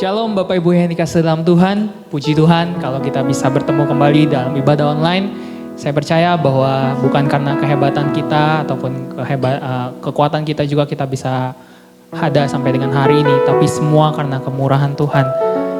Shalom Bapak Ibu yang dikasihi dalam Tuhan. Puji Tuhan kalau kita bisa bertemu kembali dalam ibadah online. Saya percaya bahwa bukan karena kehebatan kita ataupun kekuatan kita juga kita bisa ada sampai dengan hari ini. Tapi semua karena kemurahan Tuhan.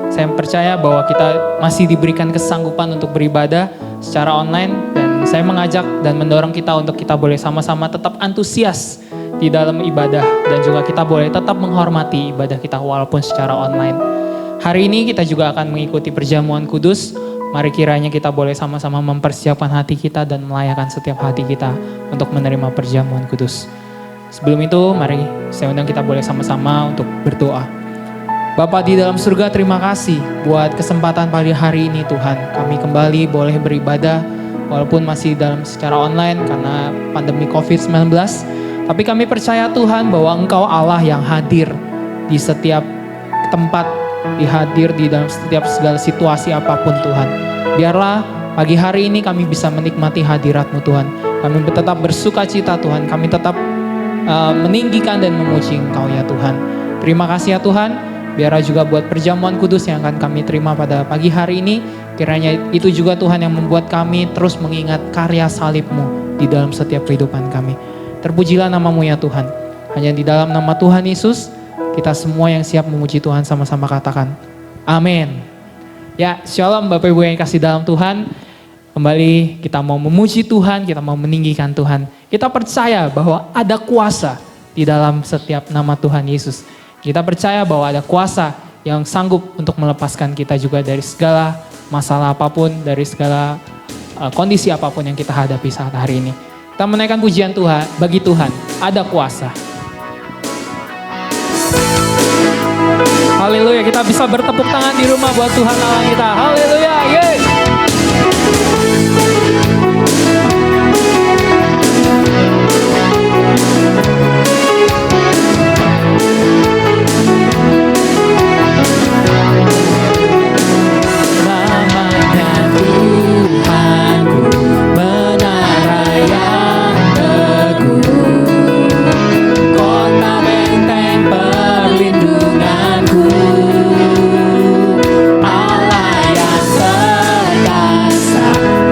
Saya percaya bahwa kita masih diberikan kesanggupan untuk beribadah secara online. Dan saya mengajak dan mendorong kita untuk kita boleh sama-sama tetap antusias di dalam ibadah. Dan juga kita boleh tetap menghormati ibadah kita walaupun secara online. Hari ini kita juga akan mengikuti perjamuan kudus. Mari kiranya kita boleh sama-sama mempersiapkan hati kita dan melayakan setiap hati kita untuk menerima perjamuan kudus. Sebelum itu, mari saya undang kita boleh sama-sama untuk berdoa. Bapa di dalam surga, terima kasih buat kesempatan pagi hari ini Tuhan. Kami kembali boleh beribadah walaupun masih dalam secara online karena pandemi COVID-19. Tapi kami percaya Tuhan bahwa Engkau Allah yang hadir di setiap tempat, dihadir di dalam setiap segala situasi apapun Tuhan. Biarlah pagi hari ini kami bisa menikmati hadirat-Mu Tuhan. Kami tetap bersuka cita Tuhan. Kami tetap meninggikan dan memuji Engkau ya Tuhan. Terima kasih ya Tuhan. Biarlah juga buat perjamuan kudus yang akan kami terima pada pagi hari ini. Kiranya itu juga Tuhan yang membuat kami terus mengingat karya salib-Mu di dalam setiap kehidupan kami. Terpujilah nama-Mu ya Tuhan. Hanya di dalam nama Tuhan Yesus, kita semua yang siap memuji Tuhan sama-sama katakan, amin. Ya, shalom Bapak Ibu yang kasih dalam Tuhan. Kembali kita mau memuji Tuhan, kita mau meninggikan Tuhan. Kita percaya bahwa ada kuasa di dalam setiap nama Tuhan Yesus. Kita percaya bahwa ada kuasa yang sanggup untuk melepaskan kita juga dari segala masalah apapun, dari segala kondisi apapun yang kita hadapi saat hari ini. Kita menaikkan pujian Tuhan, bagi Tuhan ada kuasa. Haleluya, kita bisa bertepuk tangan di rumah buat Tuhan Allah kita. Haleluya, yeay. Namanya Tuhanku, menara yang teguh, kota benteng perlindunganku, Allah yang perkasa,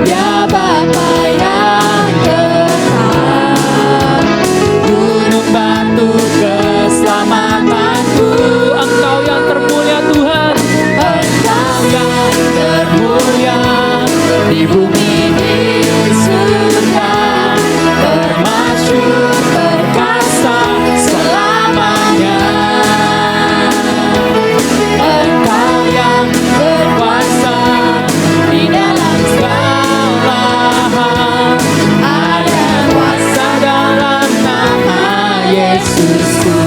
ya Bapa yang kekal, gunung batu keselamatanku, Engkau yang termulia Tuhan, Engkau yang termulia di bumi di surga, termasyhur perkasa selamanya. Engkau yang berkuasa di dalam segala hal, ada kuasa dalam nama Yesusku.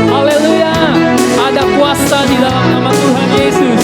Haleluya, ada kuasa di dalam nama Tuhan Yesus.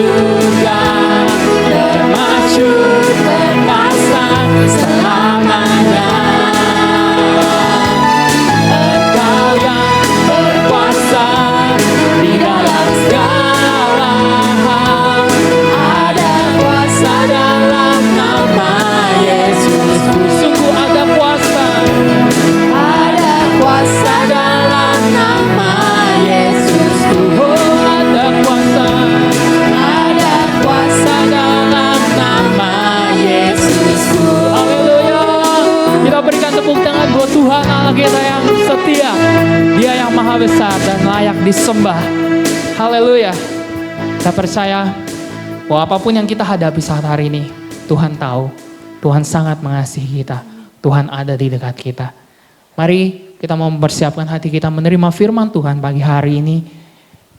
surga, termasyur perkasa selamanya. Engkau yang berkuasa di dalam segala hal, ada kuasa dalam nama Yesus. Sungguh ada kuasa dalam nama Yesus. Oh, ada kuasa dalam nama Yesus. Haleluya. Kita berikan tepuk tangan buat Tuhan Allah kita yang setia. Dia yang maha besar dan layak disembah. Haleluya. Saya percaya bahwa apapun yang kita hadapi saat hari ini, Tuhan tahu. Tuhan sangat mengasihi kita. Tuhan ada di dekat kita. Mari kita mau mempersiapkan hati kita menerima firman Tuhan pagi hari ini.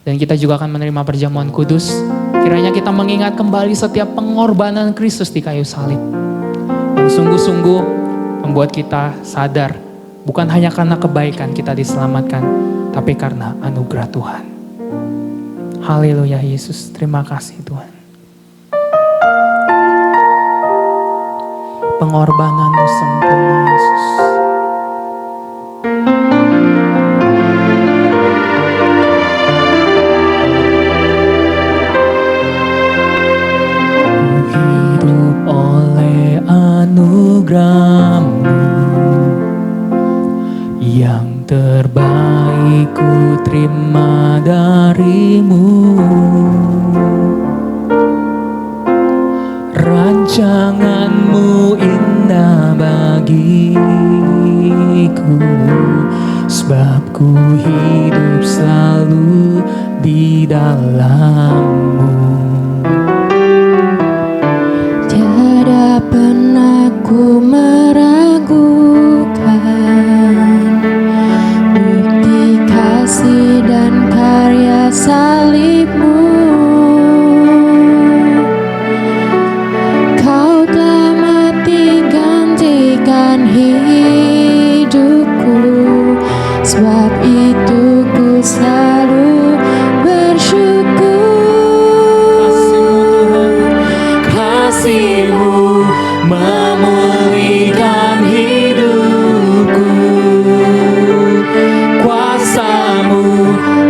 Dan kita juga akan menerima perjamuan kudus. Kiranya kita mengingat kembali setiap pengorbanan Kristus di kayu salib. Yang sungguh-sungguh membuat kita sadar. Bukan hanya karena kebaikan kita diselamatkan. Tapi karena anugerah Tuhan. Haleluya Yesus. Terima kasih Tuhan. Pengorbananmu sempurna Yesus. Hidup oleh anugerah-Mu, yang terbaik ku terima dari-Mu. Rancangan-Mu indah bagiku, sebab ku hidup selalu di dalam-Mu. Tiada pernah ku meragukan bukti kasih dan karya salib-Mu. Kau telah mati gantikan hidupku, sebab itu ku selalu bersyukur. Kasih-Mu memulihkan hidupku, kuasa-Mu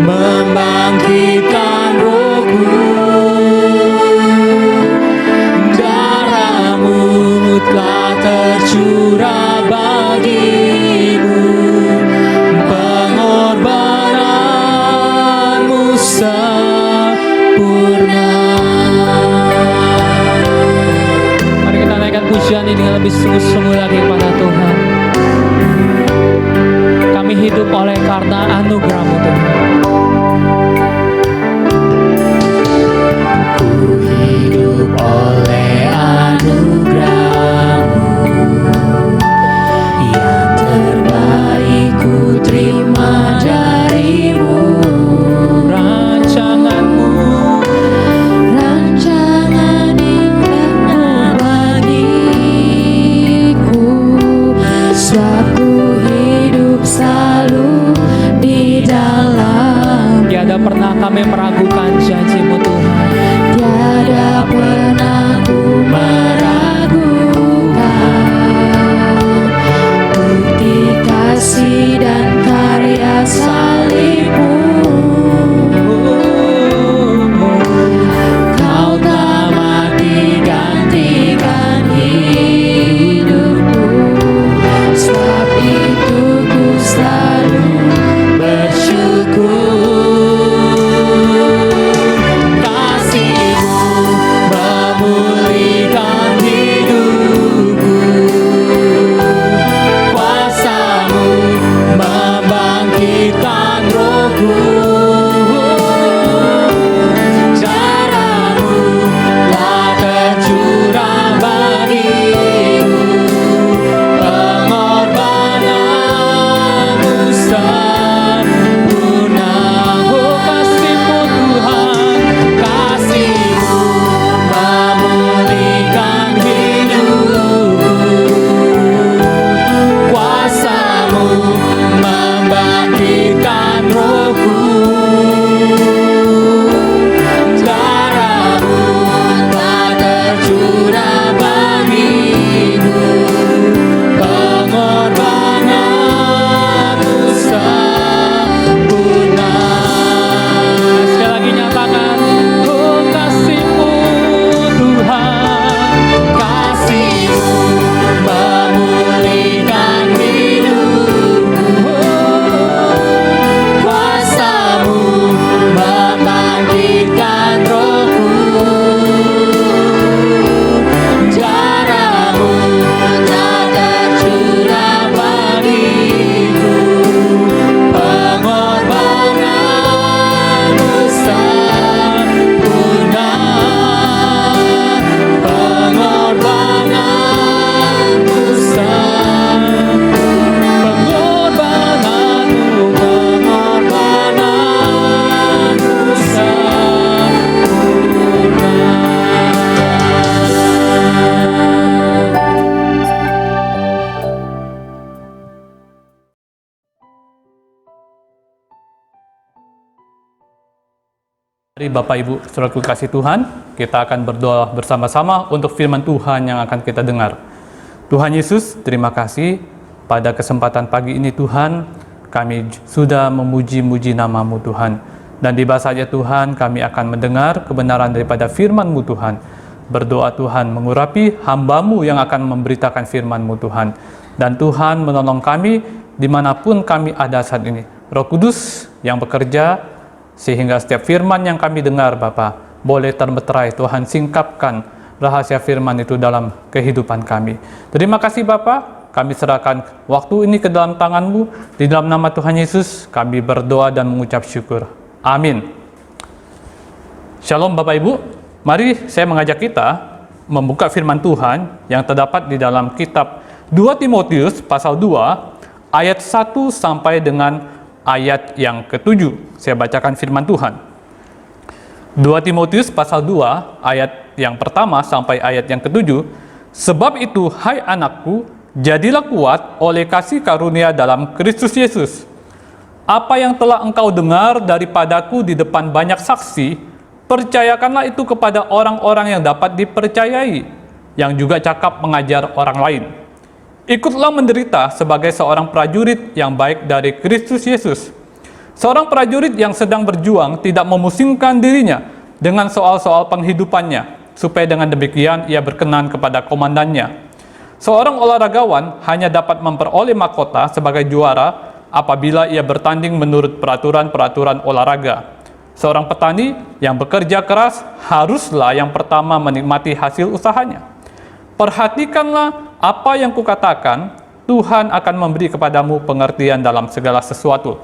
membangkitkan rohku, darah-Mu telah tercurah bagimu, pengorbanan-Mu sempurna. Mari kita naikkan pujian ini dengan lebih sungguh-sungguh lagi kepada Tuhan. Kami hidup oleh karena anugerah-Mu Tuhan. Ku hidup oleh anugerah-Mu, yang terbaik ku terima dari-Mu. Rancangan-Mu Rancangan bagiku, sebab ku hidup selalu di dalam. tiada pernah kami meragukan janji-Mu Tuhan. Tiada pernah ku meragukan bukti kasih dan karya salib-Mu. Kau telah mati gantikan hidupku, sebab itu ku selalu bersyukur. Mari Bapak Ibu Saudaraku kasih Tuhan, kita akan berdoa bersama-sama untuk firman Tuhan yang akan kita dengar. Tuhan Yesus, terima kasih pada kesempatan pagi ini Tuhan, kami sudah memuji-muji nama-Mu Tuhan. Dan tiba saja Tuhan, kami akan mendengar kebenaran daripada firman-Mu Tuhan. Berdoa Tuhan mengurapi hamba-Mu yang akan memberitakan firman-Mu Tuhan. Dan Tuhan menolong kami dimanapun kami ada saat ini. Roh Kudus yang bekerja, sehingga setiap firman yang kami dengar Bapa boleh termeterai. Tuhan singkapkan rahasia firman itu dalam kehidupan kami. Terima kasih Bapa, kami serahkan waktu ini ke dalam tangan-Mu. Di dalam nama Tuhan Yesus kami berdoa dan mengucap syukur. Amin. Shalom Bapak Ibu, mari saya mengajak kita membuka firman Tuhan yang terdapat di dalam kitab 2 Timotius pasal 2 ayat 1 sampai dengan ayat yang ke-7. Saya bacakan firman Tuhan. 2 Timotius pasal 2 ayat yang pertama sampai ayat yang ke-7. Sebab itu, hai anakku, jadilah kuat oleh kasih karunia dalam Kristus Yesus. Apa yang telah engkau dengar daripadaku di depan banyak saksi, percayakanlah itu kepada orang-orang yang dapat dipercayai, yang juga cakap mengajar orang lain. Ikutlah menderita sebagai seorang prajurit yang baik dari Kristus Yesus. Seorang prajurit yang sedang berjuang tidak memusingkan dirinya dengan soal-soal penghidupannya, supaya dengan demikian ia berkenan kepada komandannya. Seorang olahragawan hanya dapat memperoleh mahkota sebagai juara apabila ia bertanding menurut peraturan-peraturan olahraga. Seorang petani yang bekerja keras haruslah yang pertama menikmati hasil usahanya. Perhatikanlah apa yang kukatakan, Tuhan akan memberi kepadamu pengertian dalam segala sesuatu.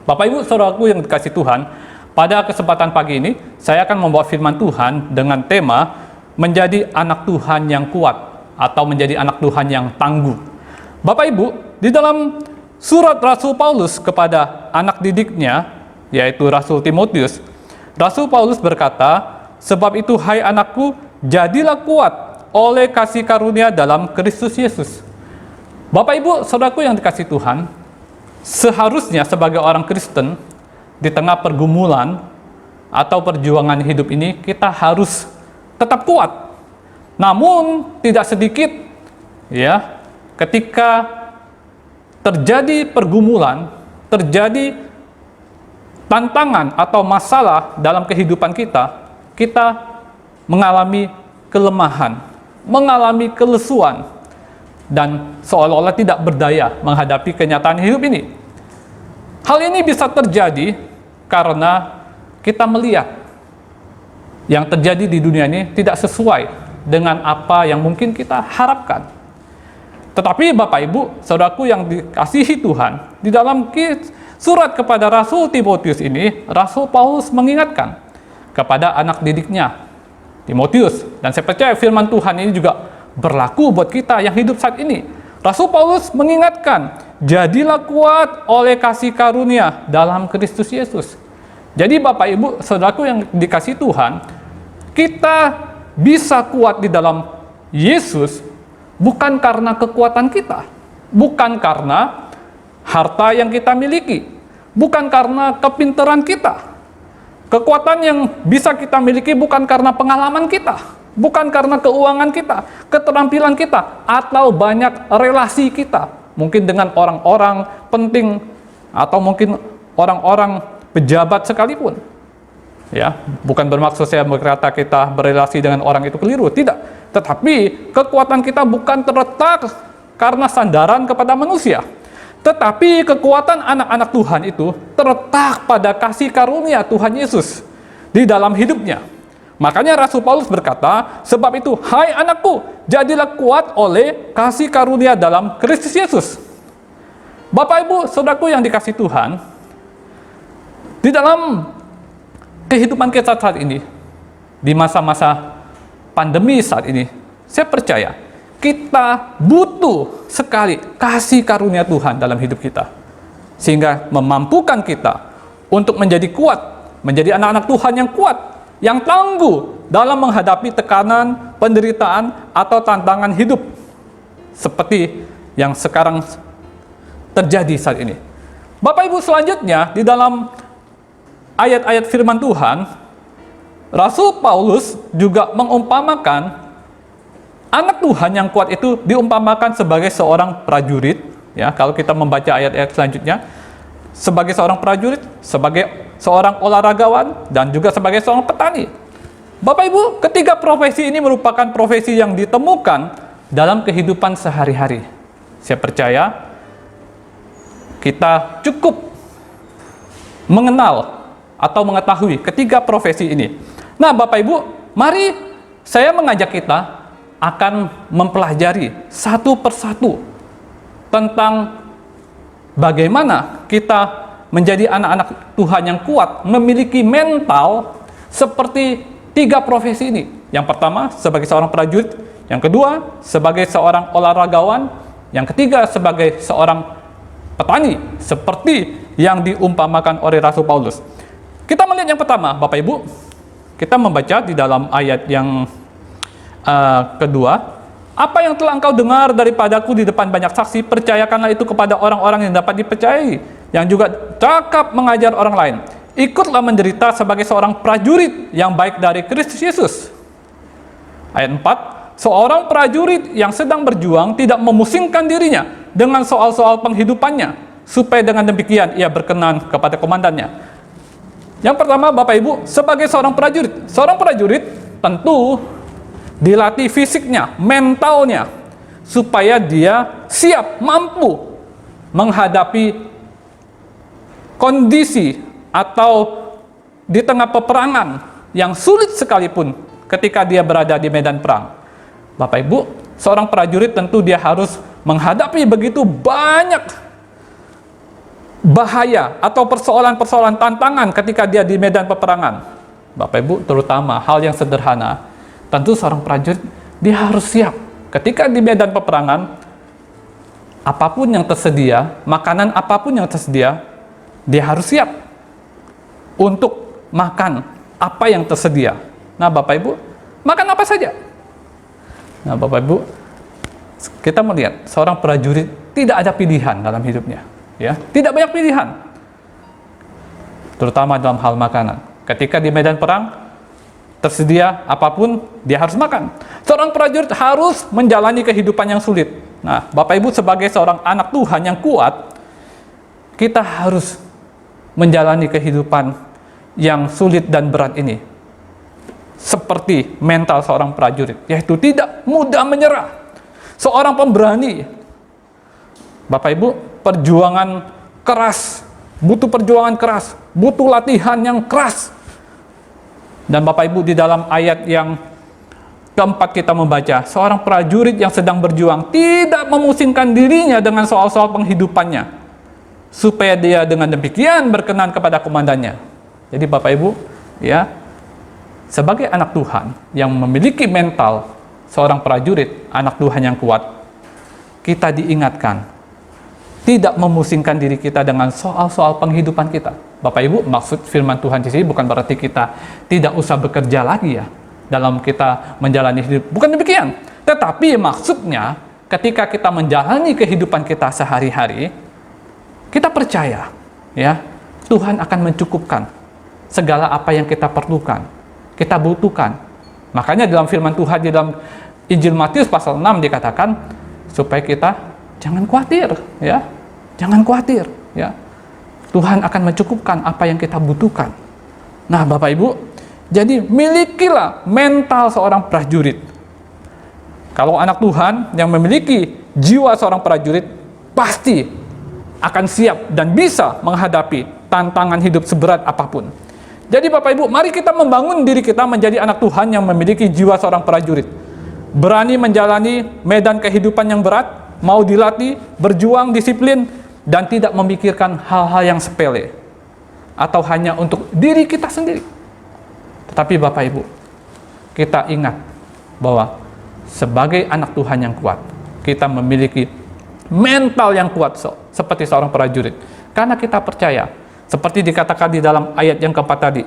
Bapak Ibu Saudaraku yang dikasih Tuhan, pada kesempatan pagi ini saya akan membawa firman Tuhan dengan tema menjadi anak Tuhan yang kuat atau menjadi anak Tuhan yang tangguh. Bapak Ibu, di dalam surat Rasul Paulus kepada anak didiknya, yaitu Rasul Timotius, Rasul Paulus berkata, sebab itu hai anakku, jadilah kuat oleh kasih karunia dalam Kristus Yesus. Bapak Ibu Saudaraku yang dikasih Tuhan, seharusnya sebagai orang Kristen di tengah pergumulan atau perjuangan hidup ini kita harus tetap kuat. Namun tidak sedikit ya, ketika terjadi pergumulan, terjadi tantangan atau masalah dalam kehidupan kita, kita mengalami kelemahan, mengalami kelesuan, dan seolah-olah tidak berdaya menghadapi kenyataan hidup ini. Hal ini bisa terjadi karena kita melihat yang terjadi di dunia ini tidak sesuai dengan apa yang mungkin kita harapkan. Tetapi Bapak Ibu, Saudaraku yang dikasihi Tuhan, di dalam surat kepada Rasul Timotius ini, Rasul Paulus mengingatkan kepada anak didiknya, Timotius, dan saya percaya firman Tuhan ini juga berlaku buat kita yang hidup saat ini. Rasul Paulus mengingatkan, jadilah kuat oleh kasih karunia dalam Kristus Yesus. Jadi Bapak Ibu, Saudaraku yang dikasihi Tuhan, kita bisa kuat di dalam Yesus bukan karena kekuatan kita, bukan karena harta yang kita miliki, bukan karena kepintaran kita. Kekuatan yang bisa kita miliki bukan karena pengalaman kita, bukan karena keuangan kita, keterampilan kita, atau banyak relasi kita, mungkin dengan orang-orang penting, atau mungkin orang-orang pejabat sekalipun. Ya, bukan bermaksud saya berkata kita berelasi dengan orang itu keliru, tidak. Tetapi kekuatan kita bukan terletak karena sandaran kepada manusia. Tetapi kekuatan anak-anak Tuhan itu terletak pada kasih karunia Tuhan Yesus di dalam hidupnya. Makanya Rasul Paulus berkata, sebab itu, hai anakku, jadilah kuat oleh kasih karunia dalam Kristus Yesus. Bapak Ibu, Saudaraku yang dikasihi Tuhan, di dalam kehidupan kita saat ini, di masa-masa pandemi saat ini, saya percaya kita butuh sekali kasih karunia Tuhan dalam hidup kita, sehingga memampukan kita untuk menjadi kuat, menjadi anak-anak Tuhan yang kuat, yang tangguh dalam menghadapi tekanan, penderitaan, atau tantangan hidup seperti yang sekarang terjadi saat ini. Bapak Ibu, selanjutnya di dalam ayat-ayat firman Tuhan, Rasul Paulus juga mengumpamakan anak Tuhan yang kuat itu diumpamakan sebagai seorang prajurit. Ya, kalau kita membaca ayat-ayat selanjutnya, sebagai seorang prajurit, sebagai seorang olahragawan, dan juga sebagai seorang petani. Bapak Ibu, ketiga profesi ini merupakan profesi yang ditemukan dalam kehidupan sehari-hari. Saya percaya kita cukup mengenal atau mengetahui ketiga profesi ini. Nah, Bapak Ibu, mari saya mengajak kita akan mempelajari satu persatu tentang bagaimana kita menjadi anak-anak Tuhan yang kuat, memiliki mental seperti tiga profesi ini. Yang pertama, sebagai seorang prajurit. Yang kedua, sebagai seorang olahragawan. Yang ketiga, sebagai seorang petani, seperti yang diumpamakan oleh Rasul Paulus. Kita melihat yang pertama, Bapak Ibu. Kita membaca di dalam ayat yang kedua, apa yang telah engkau dengar daripadaku di depan banyak saksi, percayakanlah itu kepada orang-orang yang dapat dipercayai, yang juga cakap mengajar orang lain. Ikutlah menderita sebagai seorang prajurit yang baik dari Kristus Yesus. Ayat 4, seorang prajurit yang sedang berjuang tidak memusingkan dirinya dengan soal-soal penghidupannya, supaya dengan demikian ia berkenan kepada komandannya. Yang pertama, Bapak Ibu, sebagai seorang prajurit tentu dilatih fisiknya, mentalnya, supaya dia siap, mampu menghadapi kondisi atau di tengah peperangan yang sulit sekalipun ketika dia berada di medan perang. Bapak Ibu, seorang prajurit tentu dia harus menghadapi begitu banyak bahaya atau persoalan-persoalan tantangan ketika dia di medan peperangan. Bapak Ibu, terutama hal yang sederhana, tentu seorang prajurit dia harus siap ketika di medan peperangan. Apapun yang tersedia, makanan apapun yang tersedia, dia harus siap untuk makan apa yang tersedia. Nah, Bapak Ibu, makan apa saja? Nah, Bapak Ibu, kita melihat seorang prajurit tidak ada pilihan dalam hidupnya. Ya, tidak banyak pilihan, terutama dalam hal makanan. Ketika di medan perang, tersedia apapun, dia harus makan. Seorang prajurit harus menjalani kehidupan yang sulit. Nah, Bapak Ibu, sebagai seorang anak Tuhan yang kuat, kita harus menjalani kehidupan yang sulit dan berat ini seperti mental seorang prajurit, yaitu tidak mudah menyerah. Seorang pemberani. Bapak Ibu, perjuangan keras, butuh perjuangan keras, butuh latihan yang keras. Dan Bapak Ibu, di dalam ayat yang keempat kita membaca, seorang prajurit yang sedang berjuang tidak memusingkan dirinya dengan soal-soal penghidupannya, supaya dia dengan demikian berkenan kepada komandannya. Jadi Bapak Ibu, ya, sebagai anak Tuhan yang memiliki mental seorang prajurit, anak Tuhan yang kuat, kita diingatkan tidak memusingkan diri kita dengan soal-soal penghidupan kita. Bapak Ibu, maksud firman Tuhan di sini bukan berarti kita tidak usah bekerja lagi ya dalam kita menjalani hidup. Bukan demikian. Tetapi maksudnya ketika kita menjalani kehidupan kita sehari-hari, kita percaya ya, Tuhan akan mencukupkan segala apa yang kita perlukan, kita butuhkan. Makanya dalam firman Tuhan di dalam Injil Matius pasal 6 dikatakan supaya kita jangan khawatir, ya. Jangan khawatir, ya. Tuhan akan mencukupkan apa yang kita butuhkan. Nah, Bapak Ibu, jadi milikilah mental seorang prajurit. Kalau anak Tuhan yang memiliki jiwa seorang prajurit, pasti akan siap dan bisa menghadapi tantangan hidup seberat apapun. Jadi Bapak Ibu, mari kita membangun diri kita menjadi anak Tuhan yang memiliki jiwa seorang prajurit. Berani menjalani medan kehidupan yang berat, mau dilatih, berjuang, disiplin, dan tidak memikirkan hal-hal yang sepele atau hanya untuk diri kita sendiri. Tetapi Bapak Ibu, kita ingat bahwa sebagai anak Tuhan yang kuat, kita memiliki mental yang kuat seperti seorang prajurit. Karena kita percaya, seperti dikatakan di dalam ayat yang keempat tadi,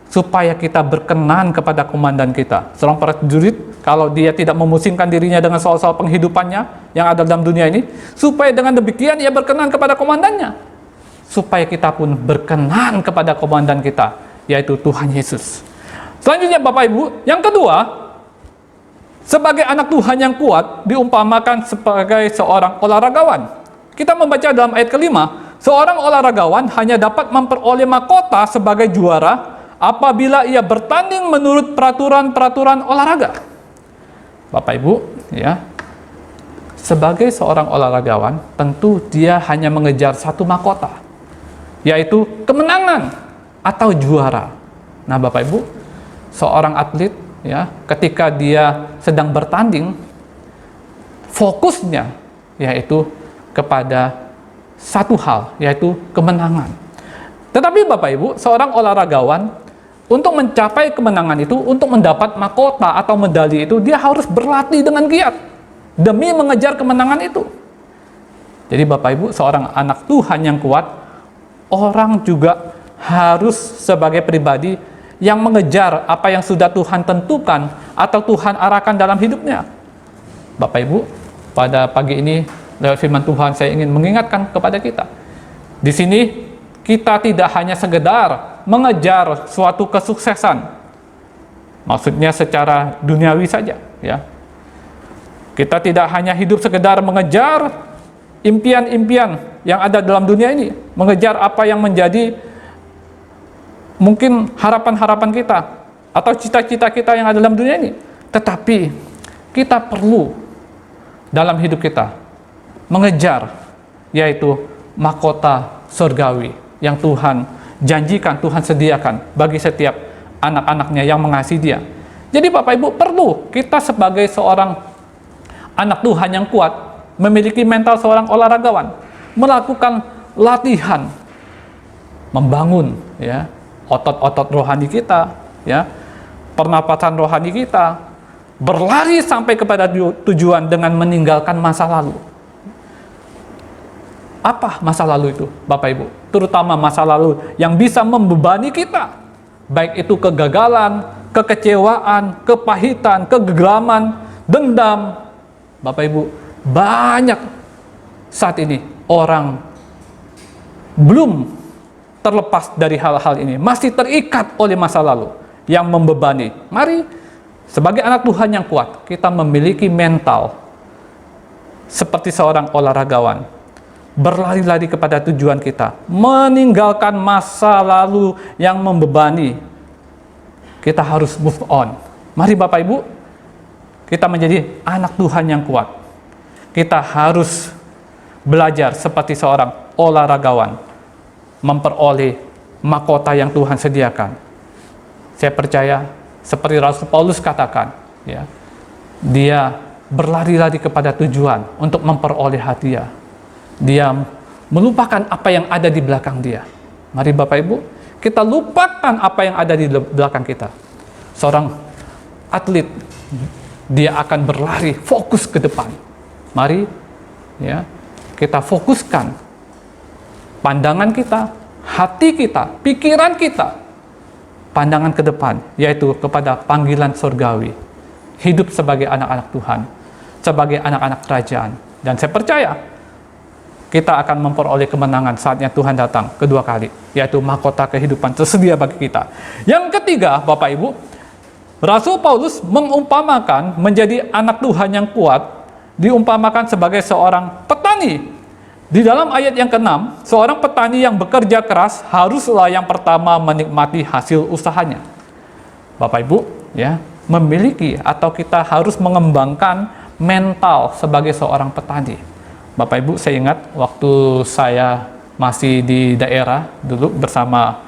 supaya kita berkenan kepada komandan kita. Seorang prajurit, kalau dia tidak memusingkan dirinya dengan soal-soal penghidupannya yang ada dalam dunia ini, supaya dengan demikian ia berkenan kepada komandannya. Supaya kita pun berkenan kepada komandan kita, yaitu Tuhan Yesus. Selanjutnya Bapak Ibu, yang kedua, sebagai anak Tuhan yang kuat diumpamakan sebagai seorang olahragawan. Kita membaca dalam ayat kelima, seorang olahragawan hanya dapat memperoleh mahkota sebagai juara apabila ia bertanding menurut peraturan-peraturan olahraga. Bapak Ibu, ya, sebagai seorang olahragawan, tentu dia hanya mengejar satu mahkota, yaitu kemenangan atau juara. Nah, Bapak Ibu, seorang atlet, ya, ketika dia sedang bertanding, fokusnya yaitu kepada satu hal, yaitu kemenangan. Tetapi Bapak Ibu, seorang olahragawan untuk mencapai kemenangan itu, untuk mendapat mahkota atau medali itu, dia harus berlatih dengan giat demi mengejar kemenangan itu. Jadi Bapak Ibu, seorang anak Tuhan yang kuat, orang juga harus sebagai pribadi yang mengejar apa yang sudah Tuhan tentukan atau Tuhan arahkan dalam hidupnya. Bapak Ibu, pada pagi ini lewat firman Tuhan saya ingin mengingatkan kepada kita. Di sini kita tidak hanya sekedar mengejar suatu kesuksesan, maksudnya secara duniawi saja, ya. Kita tidak hanya hidup sekedar mengejar impian-impian yang ada dalam dunia ini, mengejar apa yang menjadi mungkin harapan-harapan kita atau cita-cita kita yang ada dalam dunia ini. Tetapi kita perlu dalam hidup kita mengejar, yaitu mahkota surgawi yang Tuhan janjikan, Tuhan sediakan bagi setiap anak-anaknya yang mengasihi Dia. Jadi Bapak Ibu, perlu kita sebagai seorang anak Tuhan yang kuat memiliki mental seorang olahragawan, melakukan latihan, membangun, ya, otot-otot rohani kita, ya, pernapasan rohani kita, berlari sampai kepada tujuan dengan meninggalkan masa lalu. Apa masa lalu itu, Bapak Ibu? Terutama masa lalu yang bisa membebani kita, baik itu kegagalan, kekecewaan, kepahitan, kegelaman, dendam. Bapak Ibu, banyak saat ini orang belum terlepas dari hal-hal ini, masih terikat oleh masa lalu yang membebani. Mari sebagai anak Tuhan yang kuat, kita memiliki mental seperti seorang olahragawan, berlari-lari kepada tujuan kita, meninggalkan masa lalu yang membebani. Kita harus move on. Mari Bapak Ibu, kita menjadi anak Tuhan yang kuat. Kita harus belajar seperti seorang olahragawan, memperoleh mahkota yang Tuhan sediakan. Saya percaya seperti Rasul Paulus katakan, ya, dia berlari-lari kepada tujuan untuk memperoleh hadiah. Dia melupakan apa yang ada di belakang dia. Mari Bapak Ibu, kita lupakan apa yang ada di belakang kita. Seorang atlet, dia akan berlari fokus ke depan. Mari, ya, kita fokuskan pandangan kita, hati kita, pikiran kita, pandangan ke depan, yaitu kepada panggilan surgawi, hidup sebagai anak-anak Tuhan, sebagai anak-anak kerajaan. Dan saya percaya kita akan memperoleh kemenangan saatnya Tuhan datang kedua kali, yaitu mahkota kehidupan tersedia bagi kita. Yang ketiga, Bapak Ibu, Rasul Paulus mengumpamakan menjadi anak Tuhan yang kuat, diumpamakan sebagai seorang petani. Di dalam ayat yang ke-6, seorang petani yang bekerja keras haruslah yang pertama menikmati hasil usahanya. Bapak Ibu, ya, memiliki atau kita harus mengembangkan mental sebagai seorang petani. Bapak Ibu, saya ingat waktu saya masih di daerah dulu bersama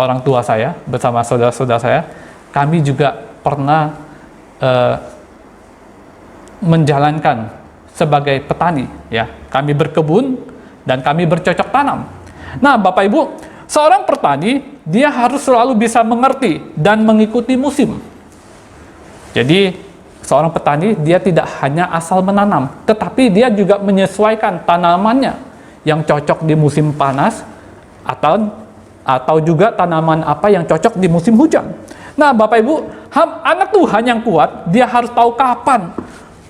orang tua saya, bersama saudara-saudara saya, kami juga pernah menjalankan sebagai petani, ya. Kami berkebun dan kami bercocok tanam. Nah, Bapak Ibu, seorang petani dia harus selalu bisa mengerti dan mengikuti musim. Jadi seorang petani dia tidak hanya asal menanam, tetapi dia juga menyesuaikan tanamannya yang cocok di musim panas atau juga tanaman apa yang cocok di musim hujan. Nah, Bapak Ibu, anak Tuhan yang kuat, dia harus tahu kapan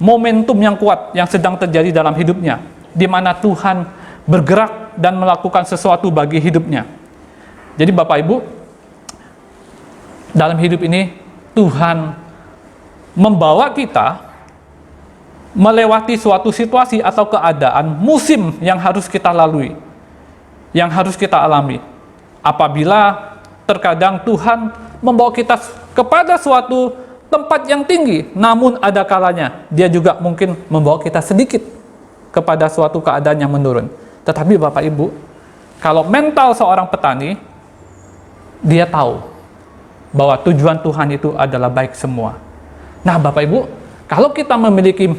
momentum yang kuat yang sedang terjadi dalam hidupnya, di mana Tuhan bergerak dan melakukan sesuatu bagi hidupnya. Jadi Bapak Ibu, dalam hidup ini Tuhan membawa kita melewati suatu situasi atau keadaan musim yang harus kita lalui, yang harus kita alami. Apabila terkadang Tuhan membawa kita kepada suatu tempat yang tinggi, namun ada kalanya Dia juga mungkin membawa kita sedikit kepada suatu keadaan yang menurun. Tetapi Bapak Ibu, kalau mental seorang petani, dia tahu bahwa tujuan Tuhan itu adalah baik semua. Nah Bapak Ibu, kalau kita memiliki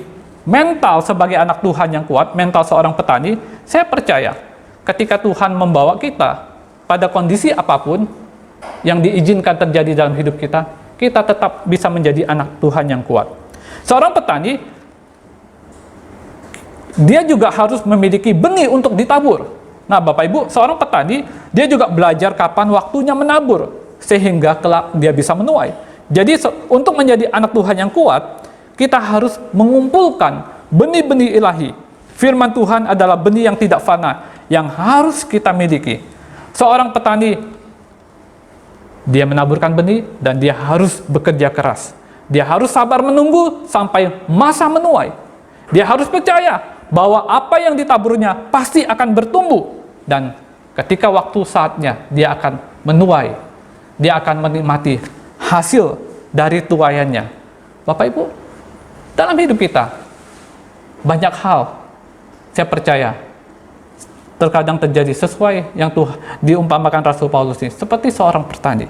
mental sebagai anak Tuhan yang kuat, mental seorang petani, saya percaya ketika Tuhan membawa kita pada kondisi apapun yang diizinkan terjadi dalam hidup kita, kita tetap bisa menjadi anak Tuhan yang kuat. Seorang petani, dia juga harus memiliki benih untuk ditabur. Nah Bapak Ibu, seorang petani, dia juga belajar kapan waktunya menabur, sehingga kelak dia bisa menuai. Jadi untuk menjadi anak Tuhan yang kuat, kita harus mengumpulkan benih-benih ilahi. Firman Tuhan adalah benih yang tidak fana, yang harus kita miliki. Seorang petani, dia menaburkan benih dan dia harus bekerja keras. Dia harus sabar menunggu sampai masa menuai. Dia harus percaya bahwa apa yang ditaburnya pasti akan bertumbuh. Dan ketika waktu saatnya, dia akan menuai. Dia akan menikmati hasil dari tuaiannya. Bapak Ibu, dalam hidup kita, banyak hal, saya percaya, terkadang terjadi sesuai yang diumpamakan Rasul Paulus ini, seperti seorang petani.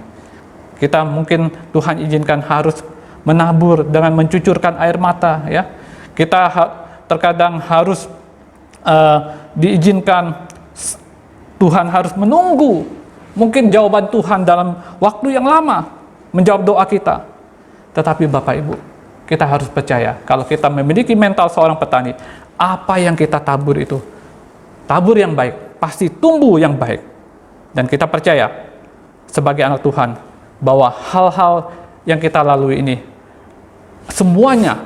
Kita mungkin Tuhan izinkan harus menabur dengan mencucurkan air mata, ya. Kita terkadang harus diizinkan, Tuhan harus menunggu, mungkin jawaban Tuhan dalam waktu yang lama, menjawab doa kita. Tetapi Bapak Ibu, kita harus percaya, kalau kita memiliki mental seorang petani, apa yang kita tabur itu, tabur yang baik, pasti tumbuh yang baik. Dan kita percaya, sebagai anak Tuhan, bahwa hal-hal yang kita lalui ini, semuanya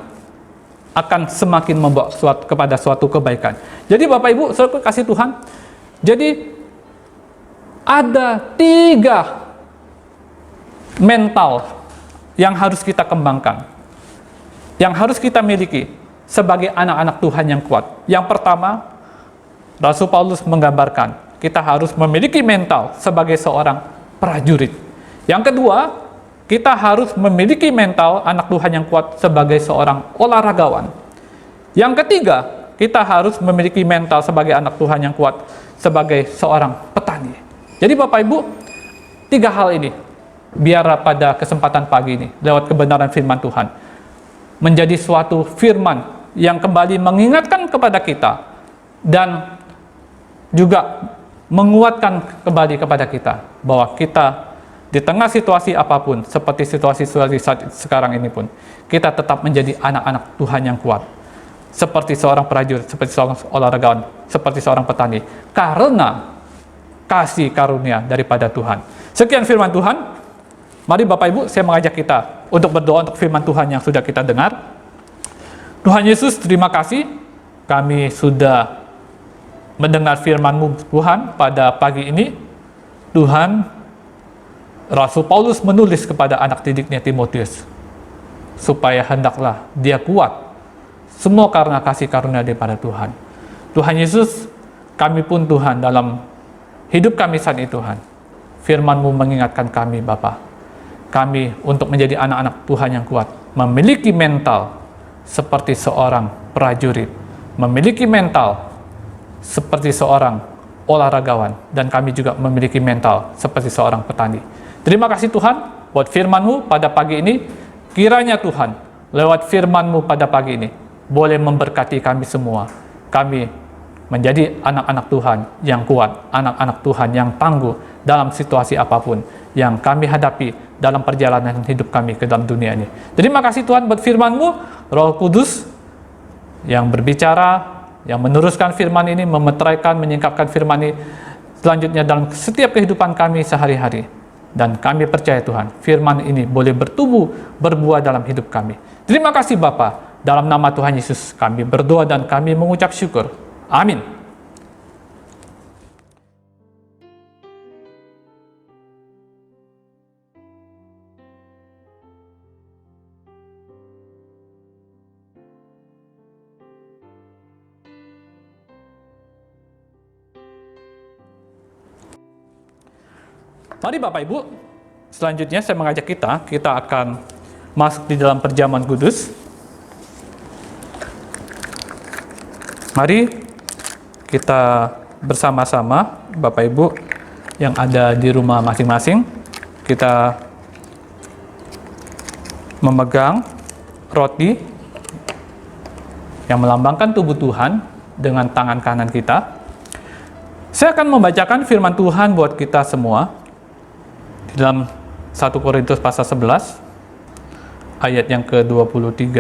akan semakin membawa kepada suatu kebaikan. Jadi Bapak Ibu, saudara kasih Tuhan, jadi ada 3 mental yang harus kita kembangkan, yang harus kita miliki sebagai anak-anak Tuhan yang kuat. Yang pertama, Rasul Paulus menggambarkan kita harus memiliki mental sebagai seorang prajurit. Yang kedua, kita harus memiliki mental anak Tuhan yang kuat sebagai seorang olahragawan. Yang ketiga, kita harus memiliki mental sebagai anak Tuhan yang kuat sebagai seorang petani. Jadi Bapak Ibu, 3 hal ini, biar pada kesempatan pagi ini, lewat kebenaran firman Tuhan, menjadi suatu firman yang kembali mengingatkan kepada kita, dan juga menguatkan kembali kepada kita, bahwa kita di tengah situasi apapun, seperti situasi saat sekarang ini pun, kita tetap menjadi anak-anak Tuhan yang kuat. Seperti seorang prajurit, seperti seorang olahragawan, seperti seorang petani. Karena kasih karunia daripada Tuhan. Sekian firman Tuhan. Mari Bapak Ibu, saya mengajak kita untuk berdoa untuk firman Tuhan yang sudah kita dengar. Tuhan Yesus, terima kasih. Kami sudah mendengar firman-Mu Tuhan pada pagi ini. Tuhan, Rasul Paulus menulis kepada anak didiknya Timotius, supaya hendaklah dia kuat, semua karena kasih karunia daripada Tuhan. Tuhan Yesus, kami pun Tuhan, dalam hidup kami saat ini Tuhan, firman-Mu mengingatkan kami Bapa, kami untuk menjadi anak-anak Tuhan yang kuat, memiliki mental seperti seorang prajurit, memiliki mental seperti seorang olahragawan, dan kami juga memiliki mental seperti seorang petani. Terima kasih Tuhan buat firman-Mu pada pagi ini. Kiranya Tuhan, lewat firman-Mu pada pagi ini, boleh memberkati kami semua. Kami menjadi anak-anak Tuhan yang kuat, anak-anak Tuhan yang tangguh dalam situasi apapun yang kami hadapi dalam perjalanan hidup kami ke dalam dunia ini. Terima kasih Tuhan buat firman-Mu, Roh Kudus yang berbicara, yang meneruskan firman ini, memeteraikan, menyingkapkan firman ini selanjutnya dalam setiap kehidupan kami sehari-hari. Dan kami percaya Tuhan, firman ini boleh bertumbuh, berbuah dalam hidup kami. Terima kasih Bapa, dalam nama Tuhan Yesus kami berdoa dan kami mengucap syukur. Amin. Mari Bapak Ibu, selanjutnya saya mengajak kita akan masuk di dalam perjamuan kudus. Mari kita bersama-sama, Bapak Ibu yang ada di rumah masing-masing, kita memegang roti yang melambangkan tubuh Tuhan dengan tangan kanan kita. Saya akan membacakan firman Tuhan buat kita semua di dalam 1 Korintus pasal 11 ayat yang ke-23.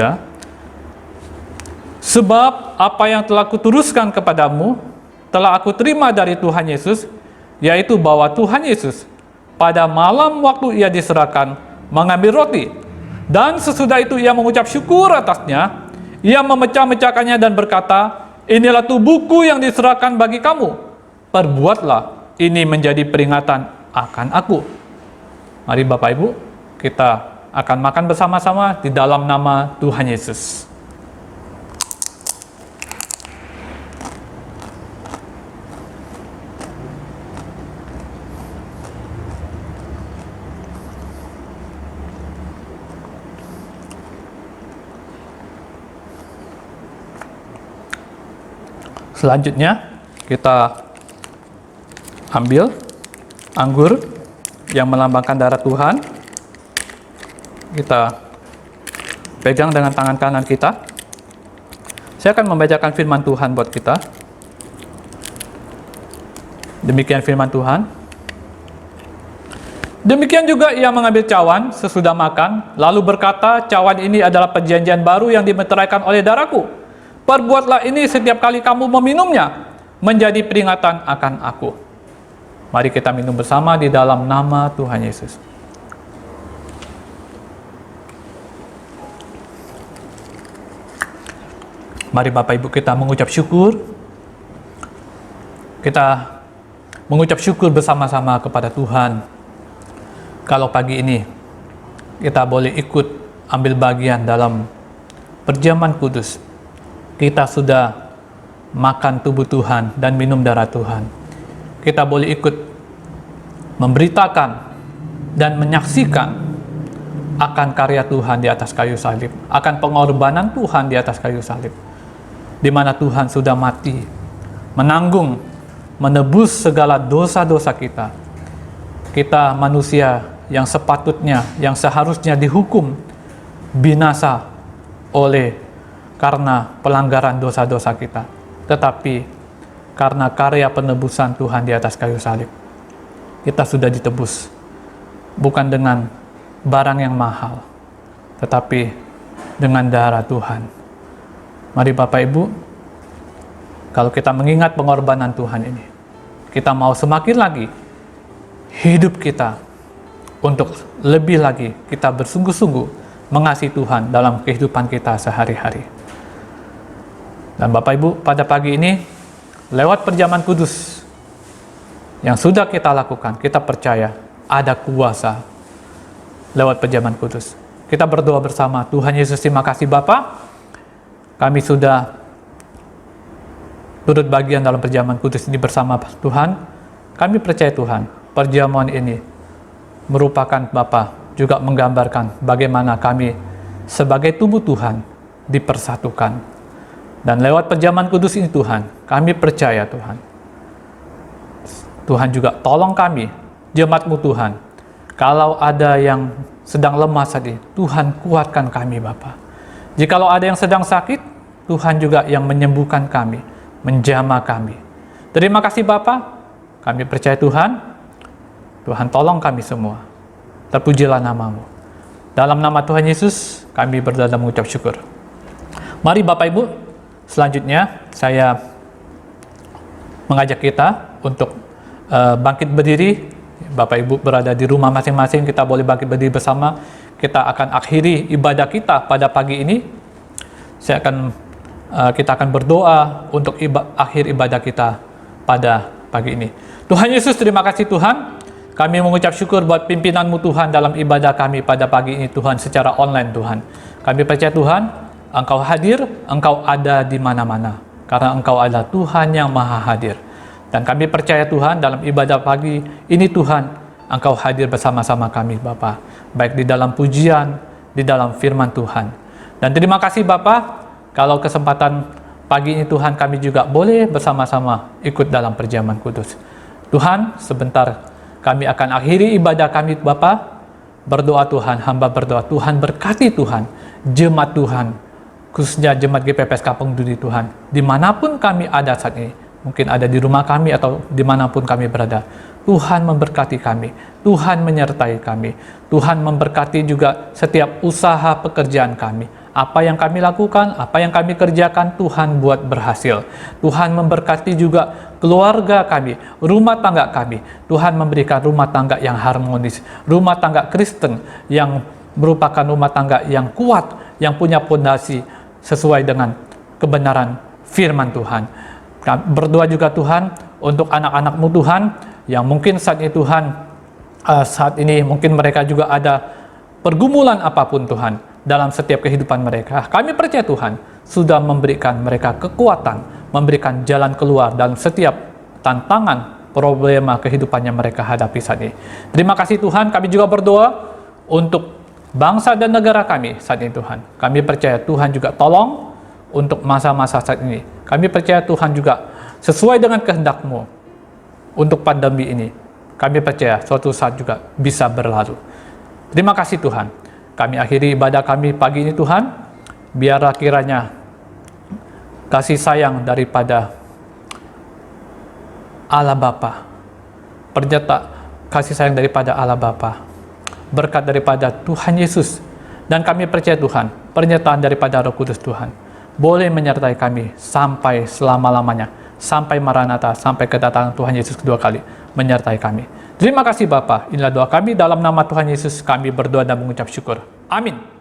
Sebab apa yang telah kuturuskan kepadamu telah aku terima dari Tuhan Yesus, yaitu bahwa Tuhan Yesus pada malam waktu ia diserahkan mengambil roti, dan sesudah itu ia mengucap syukur atasnya, ia memecah-mecahkannya dan berkata, inilah tubuhku yang diserahkan bagi kamu. Perbuatlah ini menjadi peringatan akan aku. Mari Bapak Ibu, kita akan makan bersama-sama di dalam nama Tuhan Yesus. Selanjutnya, kita ambil anggur yang melambangkan darah Tuhan. Kita pegang dengan tangan kanan kita. Saya akan membacakan firman Tuhan buat kita. Demikian firman Tuhan. Demikian juga ia mengambil cawan sesudah makan, lalu berkata, cawan ini adalah perjanjian baru yang dimeteraikan oleh darahku. Perbuatlah ini setiap kali kamu meminumnya, menjadi peringatan akan aku. Mari kita minum bersama di dalam nama Tuhan Yesus. Mari Bapak Ibu kita mengucap syukur. Kita mengucap syukur bersama-sama kepada Tuhan. Kalau pagi ini kita boleh ikut ambil bagian dalam perjamuan kudus. Kita sudah makan tubuh Tuhan dan minum darah Tuhan. Kita boleh ikut memberitakan dan menyaksikan akan karya Tuhan di atas kayu salib, akan pengorbanan Tuhan di atas kayu salib, di mana Tuhan sudah mati, menanggung, menebus segala dosa-dosa kita. Kita manusia yang sepatutnya, yang seharusnya dihukum binasa karena pelanggaran dosa-dosa kita. Tetapi karena karya penebusan Tuhan di atas kayu salib, kita sudah ditebus, bukan dengan barang yang mahal, tetapi dengan darah Tuhan. Mari Bapak Ibu, kalau kita mengingat pengorbanan Tuhan ini, kita mau semakin lagi hidup kita untuk lebih lagi kita bersungguh-sungguh mengasihi Tuhan dalam kehidupan kita sehari-hari. Dan Bapak Ibu, pada pagi ini, lewat perjamuan kudus yang sudah kita lakukan, kita percaya ada kuasa lewat perjamuan kudus. Kita berdoa bersama. Tuhan Yesus, terima kasih Bapa, kami sudah turut bagian dalam perjamuan kudus ini bersama Tuhan. Kami percaya Tuhan, perjamuan ini merupakan Bapa juga menggambarkan bagaimana kami sebagai tubuh Tuhan dipersatukan. Dan lewat perjamuan kudus ini Tuhan, kami percaya Tuhan. Tuhan juga tolong kami, jemaat-Mu Tuhan. Kalau ada yang sedang lemah saat ini, Tuhan kuatkan kami Bapa. Jikalau ada yang sedang sakit, Tuhan juga yang menyembuhkan kami, menjamah kami. Terima kasih Bapa, kami percaya Tuhan. Tuhan tolong kami semua. Terpujilah nama-Mu. Dalam nama Tuhan Yesus, kami berdoa dan mengucap syukur. Mari Bapak Ibu, selanjutnya saya mengajak kita untuk bangkit berdiri. Bapak Ibu berada di rumah masing-masing, kita boleh bangkit berdiri bersama. Kita akan akhiri ibadah kita pada pagi ini. Kita akan berdoa untuk akhir ibadah kita pada pagi ini. Tuhan Yesus, terima kasih Tuhan. Kami mengucap syukur buat pimpinan-Mu Tuhan dalam ibadah kami pada pagi ini Tuhan, secara online Tuhan. Kami percaya Tuhan, Engkau hadir, Engkau ada di mana-mana. Karena Engkau adalah Tuhan yang maha hadir. Dan kami percaya Tuhan dalam ibadah pagi ini Tuhan, Engkau hadir bersama-sama kami Bapa, baik di dalam pujian, di dalam firman Tuhan. Dan terima kasih Bapa, kalau kesempatan pagi ini Tuhan kami juga boleh bersama-sama ikut dalam perjamuan kudus. Tuhan, sebentar kami akan akhiri ibadah kami Bapa. Berdoa Tuhan, hamba berdoa Tuhan berkati Tuhan, jemaat Tuhan, khususnya jemaat GPPS Kampung Duri Tuhan, dimanapun kami ada saat ini, mungkin ada di rumah kami atau dimanapun kami berada. Tuhan memberkati kami, Tuhan menyertai kami, Tuhan memberkati juga setiap usaha pekerjaan kami. Apa yang kami lakukan, apa yang kami kerjakan, Tuhan buat berhasil. Tuhan memberkati juga keluarga kami, rumah tangga kami. Tuhan memberikan rumah tangga yang harmonis, rumah tangga Kristen yang merupakan rumah tangga yang kuat, yang punya fondasi sesuai dengan kebenaran firman Tuhan. Berdoa juga Tuhan untuk anak-anak-Mu Tuhan, yang mungkin saat ini Tuhan, saat ini mungkin mereka juga ada pergumulan apapun Tuhan, dalam setiap kehidupan mereka. Kami percaya Tuhan sudah memberikan mereka kekuatan, memberikan jalan keluar dalam setiap tantangan, problema kehidupan yang mereka hadapi saat ini. Terima kasih Tuhan, kami juga berdoa untuk bangsa dan negara kami saat ini Tuhan. Kami percaya Tuhan juga tolong untuk masa-masa saat ini. Kami percaya Tuhan juga sesuai dengan kehendak-Mu untuk pandemi ini. Kami percaya suatu saat juga bisa berlalu. Terima kasih Tuhan. Kami akhiri ibadah kami pagi ini Tuhan, biarlah kiranya kasih sayang daripada Allah Bapa, kasih sayang daripada Allah Bapa, berkat daripada Tuhan Yesus, dan kami percaya Tuhan, pernyataan daripada Roh Kudus Tuhan, boleh menyertai kami sampai selama-lamanya, sampai Maranatha, sampai kedatangan Tuhan Yesus kedua kali, menyertai kami. Terima kasih Bapa, inilah doa kami dalam nama Tuhan Yesus, kami berdoa dan mengucap syukur. Amin.